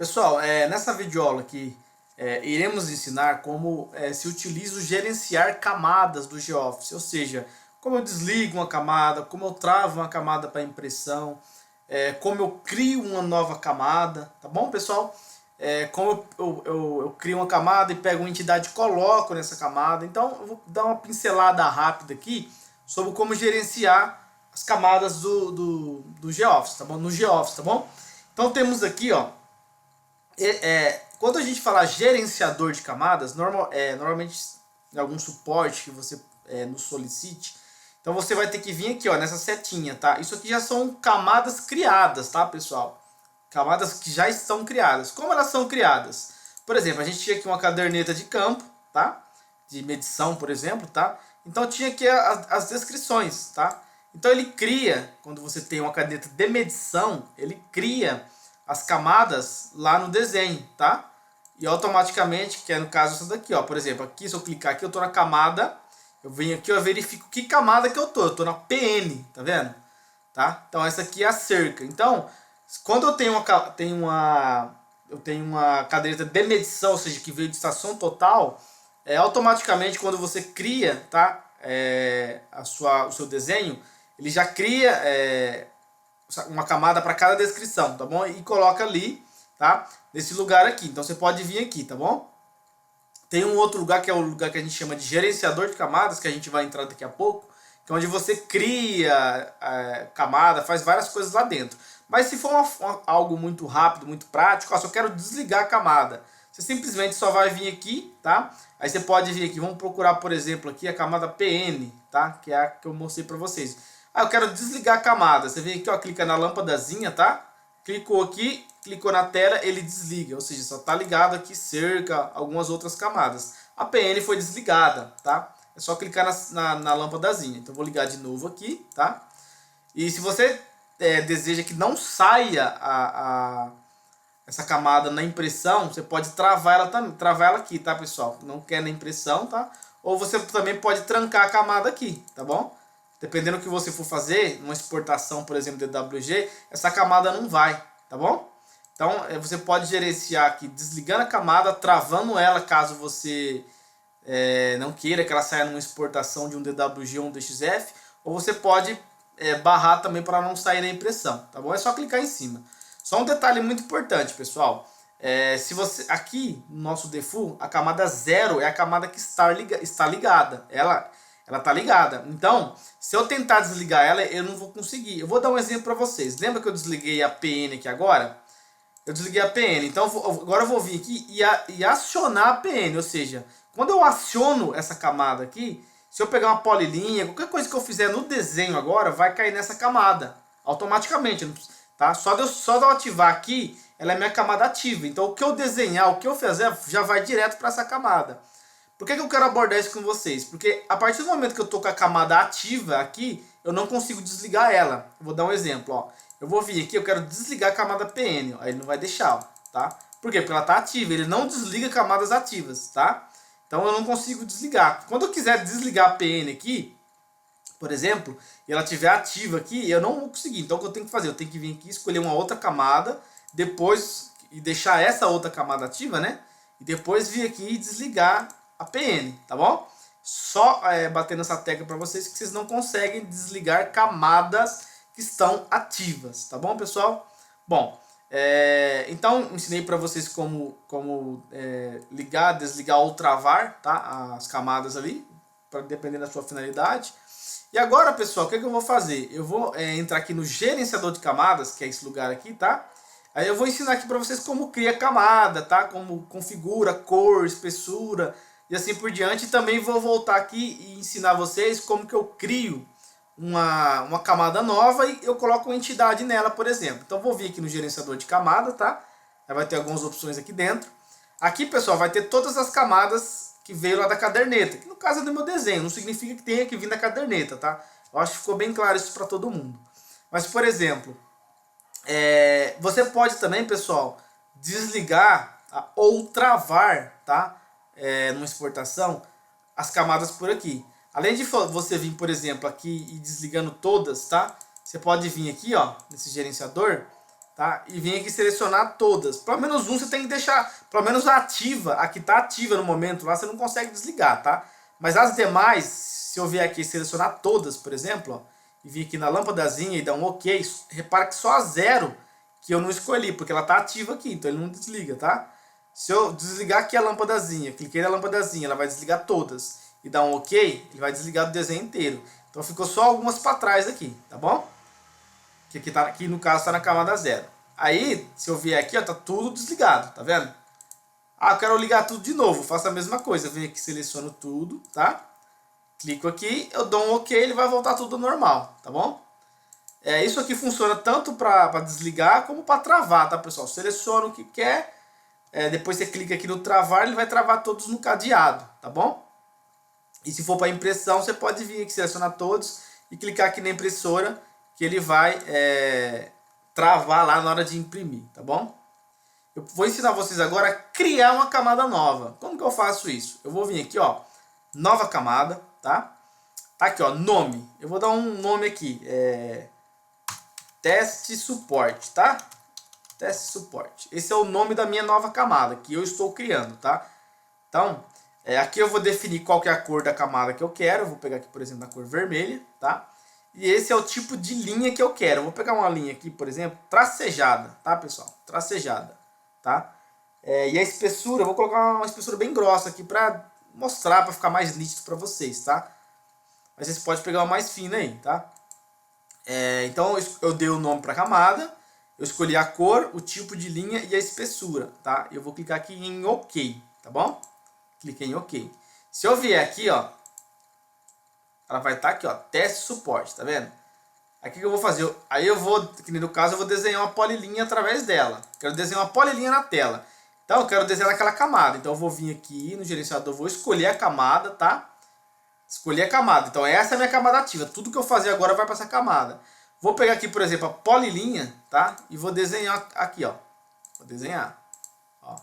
Pessoal, nessa videoaula aqui, iremos ensinar como se utiliza o gerenciar camadas do GeoFice, ou seja, como eu desligo uma camada, como eu travo uma camada para impressão, como eu crio uma nova camada, tá bom, pessoal? Como eu crio uma camada e pego uma entidade e coloco nessa camada. Então, eu vou dar uma pincelada rápida aqui sobre como gerenciar as camadas do GeoFice, tá bom? No GeoFice, tá bom? Então, temos aqui, ó, quando a gente fala gerenciador de camadas, normalmente em algum suporte que você nos solicite, então você vai ter que vir aqui, ó, nessa setinha, tá? Isso aqui já são camadas criadas, tá, pessoal? Camadas que já estão criadas. Como elas são criadas? Por exemplo, a gente tinha aqui uma caderneta de campo, tá? De medição, por exemplo, tá? Então tinha aqui as descrições, tá? Então ele cria, quando você tem uma caderneta de medição, ele cria as camadas lá no desenho, tá? E automaticamente, que é no caso essa daqui, ó, por exemplo, aqui se eu clicar aqui, eu tô na camada, eu venho aqui, eu verifico que camada que eu tô na PN, tá vendo? Tá? Então essa aqui é a cerca. Então, quando eu tenho uma caderneta de medição, ou seja, que veio de estação total, automaticamente quando você cria, tá? O seu desenho, ele já cria uma camada para cada descrição, tá bom? E coloca ali, tá? Nesse lugar aqui. Então você pode vir aqui, tá bom? Tem um outro lugar que é o lugar que a gente chama de gerenciador de camadas, que a gente vai entrar daqui a pouco, que é onde você cria camada, faz várias coisas lá dentro. Mas se for algo muito rápido, muito prático, ó, se eu quero desligar a camada, você simplesmente só vai vir aqui, tá? Aí você pode vir aqui, vamos procurar, por exemplo, aqui a camada PN, tá? Que é a que eu mostrei para vocês. Eu quero desligar a camada. Você vem aqui, ó, clica na lâmpadazinha, tá? Clicou aqui, clicou na tela, ele desliga. Ou seja, só tá ligado aqui cerca, algumas outras camadas. A PN foi desligada, tá? É só clicar na lâmpadazinha. Então, vou ligar de novo aqui, tá? E se você deseja que não saia essa camada na impressão, você pode travar ela aqui, tá, pessoal? Não quer na impressão, tá? Ou você também pode trancar a camada aqui, tá bom? Dependendo do que você for fazer, uma exportação, por exemplo, DWG, essa camada não vai, tá bom? Então, você pode gerenciar aqui, desligando a camada, travando ela, caso você não queira que ela saia numa exportação de um DWG ou um DXF, ou você pode barrar também para não sair na impressão, tá bom? É só clicar em cima. Só um detalhe muito importante, pessoal. Se você aqui no nosso default, a camada 0 é a camada que está ligada. Ela está ligada. Então, se eu tentar desligar ela, eu não vou conseguir. Eu vou dar um exemplo para vocês. Lembra que eu desliguei a PN aqui agora? Eu desliguei a PN. Então, agora eu vou vir aqui e acionar a PN. Ou seja, quando eu aciono essa camada aqui, se eu pegar uma polilinha, qualquer coisa que eu fizer no desenho agora, vai cair nessa camada. Automaticamente. Tá? Só de eu ativar aqui, ela é minha camada ativa. Então, o que eu desenhar, o que eu fizer, já vai direto para essa camada. Por que eu quero abordar isso com vocês? Porque a partir do momento que eu estou com a camada ativa aqui, eu não consigo desligar ela. Eu vou dar um exemplo. Ó. Eu vou vir aqui, eu quero desligar a camada PN. Aí ele não vai deixar. Ó, tá? Por quê? Porque ela está ativa. Ele não desliga camadas ativas. Tá? Então eu não consigo desligar. Quando eu quiser desligar a PN aqui, por exemplo, e ela estiver ativa aqui, eu não vou conseguir. Então o que eu tenho que fazer? Eu tenho que vir aqui, escolher uma outra camada, depois e deixar essa outra camada ativa, né? E depois vir aqui e desligar a PN, tá bom? Só bater nessa tecla para vocês que vocês não conseguem desligar camadas que estão ativas, tá bom, pessoal? Bom, então ensinei para vocês como ligar, desligar ou travar, tá? As camadas ali, dependendo da sua finalidade. E agora, pessoal, o que eu vou fazer? Eu vou entrar aqui no gerenciador de camadas, que é esse lugar aqui, tá? Aí eu vou ensinar aqui para vocês como cria camada, tá? Como configura cor, espessura e assim por diante. E também vou voltar aqui e ensinar vocês como que eu crio uma camada nova e eu coloco uma entidade nela, por exemplo. Então vou vir aqui no gerenciador de camada, tá? Aí vai ter algumas opções aqui dentro. Aqui, pessoal, vai ter todas as camadas que veio lá da caderneta, que no caso é do meu desenho, não significa que tenha que vir da caderneta, tá? Eu acho que ficou bem claro isso para todo mundo. Mas, por exemplo, você pode também, pessoal, desligar ou travar, tá? Numa exportação, as camadas por aqui. Além de você vir, por exemplo, aqui e desligando todas, tá? Você pode vir aqui, ó, nesse gerenciador, tá? E vim aqui selecionar todas. Pelo menos um você tem que deixar, pelo menos ativa, a que está ativa no momento lá, você não consegue desligar, tá? Mas as demais, se eu vier aqui selecionar todas, por exemplo, ó, e vir aqui na lâmpadazinha e dar um OK, repara que só a 0 que eu não escolhi, porque ela está ativa aqui, então ele não desliga, tá? Se eu desligar aqui a lâmpadazinha, cliquei na lâmpadazinha, ela vai desligar todas e dar um OK, ele vai desligar o desenho inteiro. Então ficou só algumas para trás aqui, tá bom? Que aqui no caso está na camada 0. Aí, se eu vier aqui, ó, tá tudo desligado, tá vendo? Ah, eu quero ligar tudo de novo, faço a mesma coisa. Eu venho aqui, seleciono tudo, tá? Clico aqui, eu dou um OK, ele vai voltar tudo normal, tá bom? Isso aqui funciona tanto para desligar como para travar, tá, pessoal? Seleciona o que quer, depois você clica aqui no travar, ele vai travar todos no cadeado, tá bom? E se for para impressão, você pode vir aqui, selecionar todos e clicar aqui na impressora, que ele vai travar lá na hora de imprimir, tá bom? Eu vou ensinar vocês agora a criar uma camada nova. Como que eu faço isso? Eu vou vir aqui, ó, nova camada, tá? Tá aqui, ó, nome. Eu vou dar um nome aqui, teste suporte, tá? Teste suporte. Esse é o nome da minha nova camada que eu estou criando, tá? Então, aqui eu vou definir qual que é a cor da camada que eu quero. Eu vou pegar aqui, por exemplo, a cor vermelha, tá? E esse é o tipo de linha que eu quero. Eu vou pegar uma linha aqui, por exemplo, tracejada, tá, pessoal? Tracejada, tá? E a espessura, eu vou colocar uma espessura bem grossa aqui para mostrar, para ficar mais nítido para vocês, tá? Mas vocês podem pegar uma mais fina aí, tá? Então eu dei o nome para a camada, eu escolhi a cor, o tipo de linha e a espessura, tá? Eu vou clicar aqui em OK, tá bom? Cliquei em OK. Se eu vier aqui, ó, ela vai estar aqui, ó, teste suporte, tá vendo? Aqui que eu vou fazer, aí eu vou, que no caso eu vou desenhar uma polilinha através dela. Quero desenhar uma polilinha na tela. Então eu quero desenhar naquela camada. Então eu vou vir aqui no gerenciador, vou escolher a camada, tá? Escolher a camada. Então essa é a minha camada ativa. Tudo que eu fazer agora vai para essa camada. Vou pegar aqui, por exemplo, a polilinha, tá? E vou desenhar aqui, ó. Vou desenhar, ó,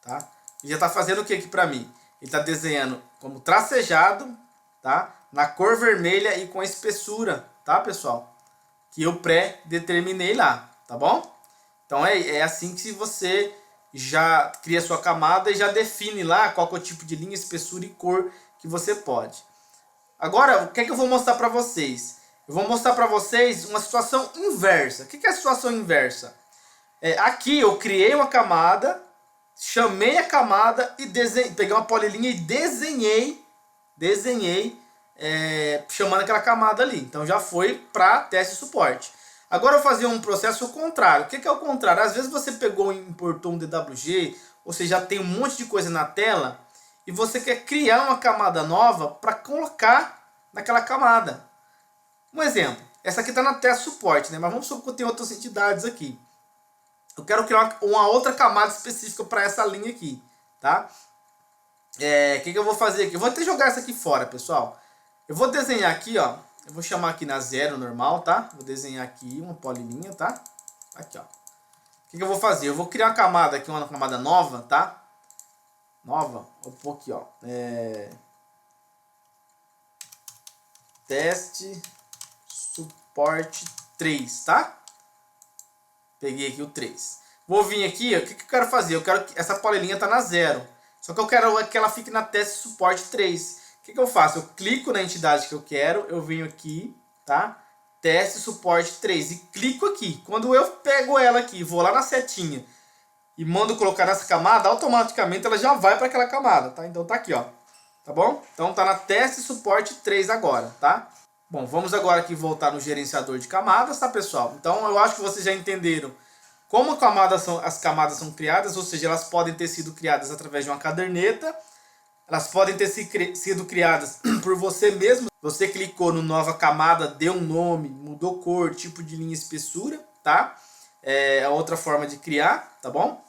tá? E já tá fazendo o que aqui para mim? Ele tá desenhando como tracejado, tá? Na cor vermelha e com a espessura, tá, pessoal? Que eu pré-determinei lá, tá bom? Então é assim que você já cria sua camada e já define lá qual que é o tipo de linha, espessura e cor que você pode. Agora, o que é que eu vou mostrar para vocês? Eu vou mostrar para vocês uma situação inversa. O que é a situação inversa? Aqui eu criei uma camada, chamei a camada e peguei uma polilinha e desenhei chamando aquela camada ali. Então já foi para teste e suporte. Agora eu vou fazer um processo contrário. O que é o contrário? Às vezes você pegou e importou um DWG, ou você já tem um monte de coisa na tela, e você quer criar uma camada nova para colocar naquela camada. Um exemplo, essa aqui está na teste suporte, né? Mas vamos supor que eu tenho outras entidades aqui. Eu quero criar uma outra camada específica para essa linha aqui, tá? O que eu vou fazer aqui? Eu vou até jogar essa aqui fora, pessoal. Eu vou desenhar aqui, ó. Eu vou chamar aqui na 0 normal, tá? Vou desenhar aqui uma polilinha, tá? Aqui, ó. O que eu vou fazer? Eu vou criar uma camada aqui, uma camada nova, tá? Nova. Vou pôr aqui, ó. Teste suporte 3, tá? Peguei aqui o 3. Vou vir aqui, ó. O que eu quero fazer? Eu quero que essa polilinha tá na 0. Só que eu quero que ela fique na teste suporte 3. O que eu faço? Eu clico na entidade que eu quero, eu venho aqui, tá? Teste suporte 3 e clico aqui. Quando eu pego ela aqui, vou lá na setinha e mando colocar nessa camada, automaticamente ela já vai para aquela camada, tá? Então tá aqui, ó. Tá bom? Então tá na teste suporte 3 agora, tá? Bom, vamos agora aqui voltar no gerenciador de camadas, tá, pessoal? Então eu acho que vocês já entenderam como as camadas são criadas, ou seja, elas podem ter sido criadas através de uma caderneta, elas podem ter sido criadas por você mesmo. Você clicou no nova camada, deu um nome, mudou cor, tipo de linha, espessura, tá? É a outra forma de criar, tá bom?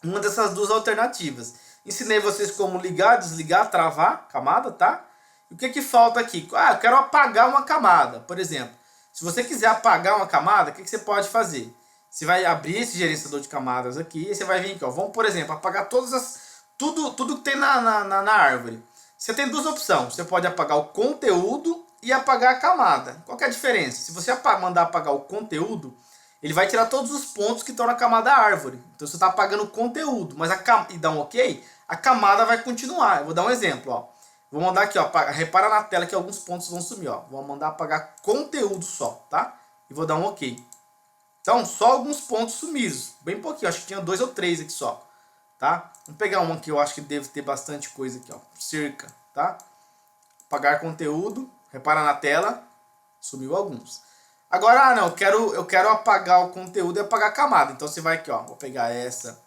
Uma dessas duas alternativas. Ensinei vocês como ligar, desligar, travar camada, tá? E o que falta aqui? Ah, eu quero apagar uma camada, por exemplo. Se você quiser apagar uma camada, o que você pode fazer? Você vai abrir esse gerenciador de camadas aqui e você vai vir aqui, ó. Vamos, por exemplo, apagar tudo que tem na árvore. Você tem duas opções. Você pode apagar o conteúdo e apagar a camada. Qual que é a diferença? Se você mandar apagar o conteúdo, ele vai tirar todos os pontos que estão na camada árvore. Então você está apagando o conteúdo, mas e dá um OK, a camada vai continuar. Eu vou dar um exemplo, ó. Vou mandar aqui, ó, repara na tela que alguns pontos vão sumir, ó. Vou mandar apagar conteúdo só, tá? E vou dar um OK. Então, só alguns pontos sumiram, bem pouquinho, acho que tinha 2 ou 3 aqui só, tá? Vamos pegar uma que eu acho que deve ter bastante coisa aqui, ó, cerca, tá? Apagar conteúdo, repara na tela, sumiu alguns. Agora, não, eu quero apagar o conteúdo e apagar a camada, então você vai aqui, ó, vou pegar essa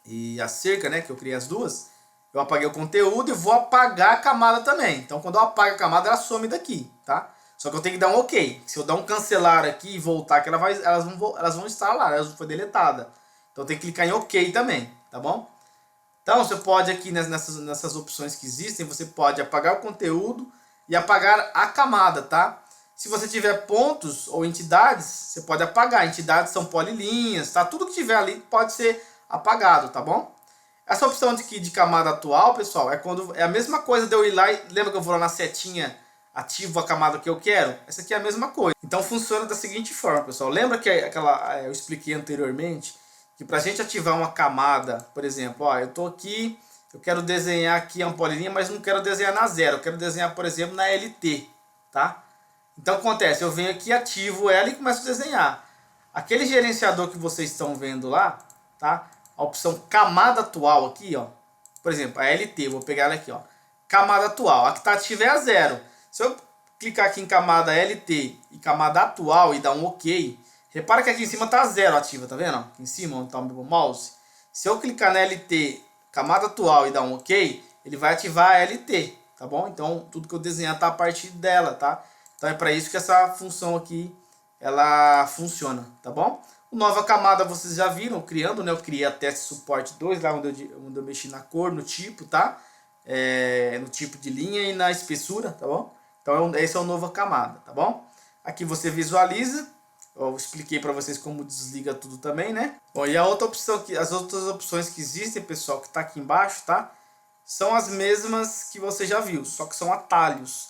e a cerca, né, que eu criei as duas, eu apaguei o conteúdo e vou apagar a camada também, então quando eu apago a camada, ela some daqui, tá? Só que eu tenho que dar um OK. Se eu dar um cancelar aqui e voltar, que elas vão estar lá, elas foi deletada. Então tem que clicar em OK também, tá bom? Então você pode aqui nessas opções que existem, você pode apagar o conteúdo e apagar a camada, tá? Se você tiver pontos ou entidades, você pode apagar. Entidades são polilinhas, tá? Tudo que tiver ali pode ser apagado, tá bom? Essa opção de camada atual, pessoal, é a mesma coisa de eu ir lá e lembra que eu vou lá na setinha, ativo a camada que eu quero? Essa aqui é a mesma coisa. Então funciona da seguinte forma, pessoal. Lembra que eu expliquei anteriormente que para a gente ativar uma camada, por exemplo, ó, eu estou aqui, eu quero desenhar aqui uma polilinha, mas não quero desenhar na zero. Eu quero desenhar, por exemplo, na LT, tá? Então acontece, eu venho aqui, ativo ela e começo a desenhar. Aquele gerenciador que vocês estão vendo lá, tá? A opção camada atual aqui, ó. Por exemplo, a LT, vou pegar ela aqui, ó. Camada atual, a que está ativa é a 0. Se eu clicar aqui em camada LT e camada atual e dar um OK, repara que aqui em cima está 0 ativa, tá vendo? Aqui em cima, onde está o meu mouse. Se eu clicar na LT, camada atual e dar um OK, ele vai ativar a LT, tá bom? Então, tudo que eu desenhar está a partir dela, tá? Então é para isso que essa função aqui, ela funciona, tá bom? O nova camada vocês já viram, criando, né? Eu criei a teste suporte 2, lá onde eu mexi na cor, no tipo, tá? No tipo de linha e na espessura, tá bom? Então esse é o nova camada, tá bom? Aqui você visualiza, eu expliquei para vocês como desliga tudo também, né? Bom, e a outra opção, as outras opções que existem, pessoal, que está aqui embaixo, tá? São as mesmas que você já viu, só que são atalhos.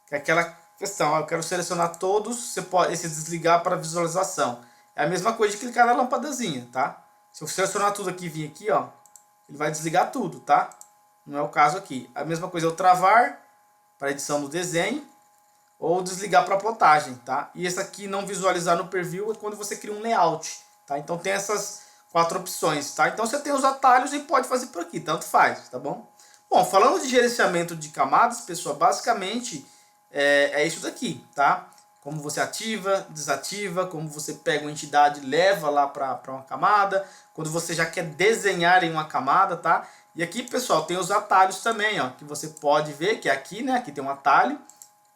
Que é aquela questão, ó, eu quero selecionar todos, você pode esse desligar para visualização. É a mesma coisa de clicar na lâmpadazinha, tá? Se eu selecionar tudo aqui e vir aqui, ó, ele vai desligar tudo, tá? Não é o caso aqui. A mesma coisa é eu travar para edição do desenho ou desligar para plotagem, tá? E esse aqui não visualizar no preview é quando você cria um layout, tá? Então tem essas 4 opções, tá? Então você tem os atalhos e pode fazer por aqui, tanto faz, tá bom? Bom, falando de gerenciamento de camadas, pessoal, basicamente é isso daqui, tá? Como você ativa, desativa, como você pega uma entidade e leva lá para uma camada, quando você já quer desenhar em uma camada, tá? E aqui, pessoal, tem os atalhos também, ó, que você pode ver, que é aqui, né? Aqui tem um atalho,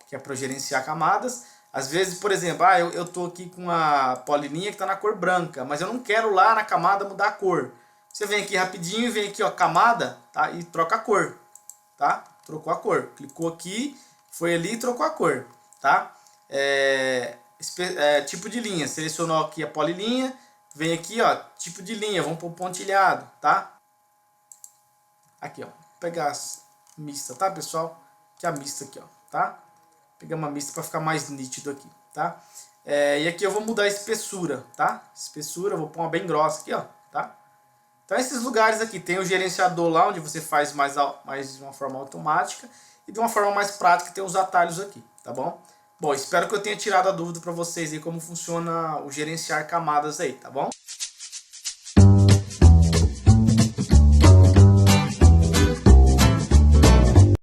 que é para gerenciar camadas. Às vezes, por exemplo, eu estou aqui com a polilinha que está na cor branca, mas eu não quero lá na camada mudar a cor. Você vem aqui rapidinho, vem aqui, ó, camada, tá? E troca a cor, tá? Trocou a cor. Clicou aqui, foi ali e trocou a cor, tá? Tipo de linha, selecionou aqui a polilinha, vem aqui, ó, tipo de linha, vamos para o pontilhado, tá? Aqui, ó, vou pegar as mista, tá, pessoal? Que é a mista aqui, ó, tá? Pegar uma mista para ficar mais nítido aqui, tá? E aqui eu vou mudar a espessura, tá? Espessura, eu vou pôr uma bem grossa aqui, ó, tá? Então esses lugares aqui, tem o gerenciador lá, onde você faz mais de uma forma automática, e de uma forma mais prática tem os atalhos aqui, tá bom? Bom, espero que eu tenha tirado a dúvida para vocês aí como funciona o gerenciar camadas aí, tá bom?